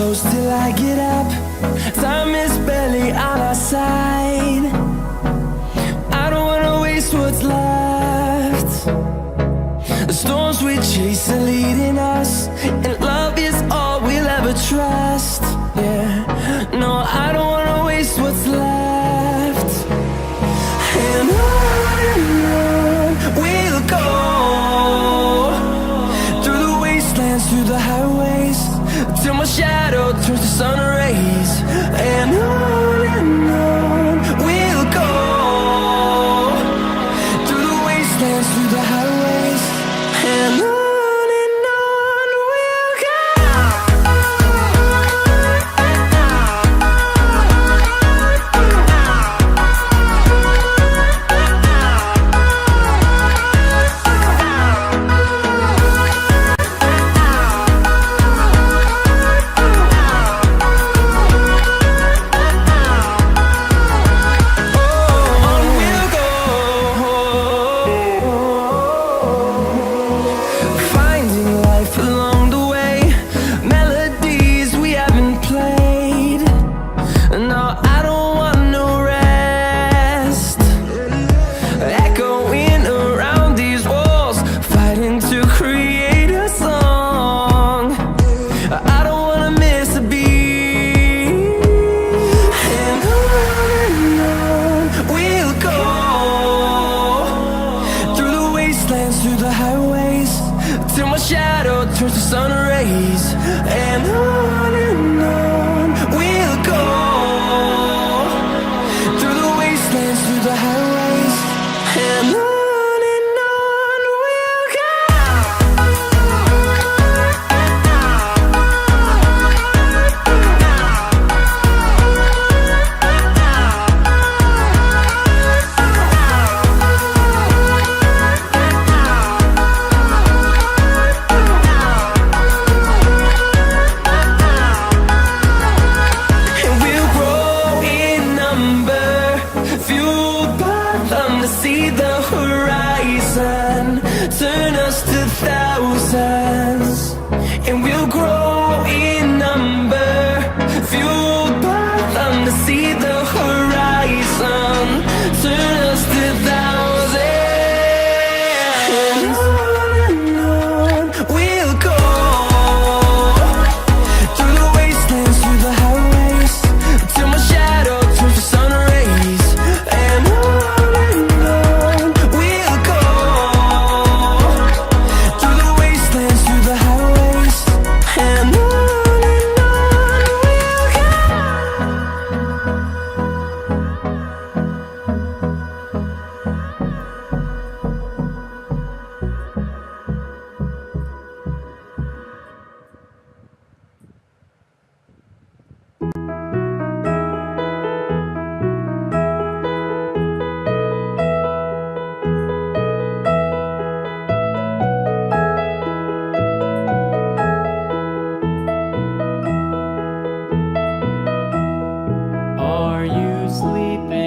close till I get up. Time is barely on our side. I don't wanna waste what's left. The storms we chase are leading us, and love is all we'll ever trust. Yeah, no, I don't wanna waste what's left. And on we'll go, through the wastelands, through the highways, till my shadow turns to sun rays. And on we'll go, through the wastelands, through the highways, and on we'll go. Through the highways, till my shadow turns to sun rays. And on we'll go, through the wastelands, through the highways, and on we'll go. See the horizon turn us to thousands, and we'll grow in number, fueled by them to see the horizon turn us to thousands. And on we'll go, through the wastelands, through the highways, till my shadow turns to sun rays. And Are you sleeping?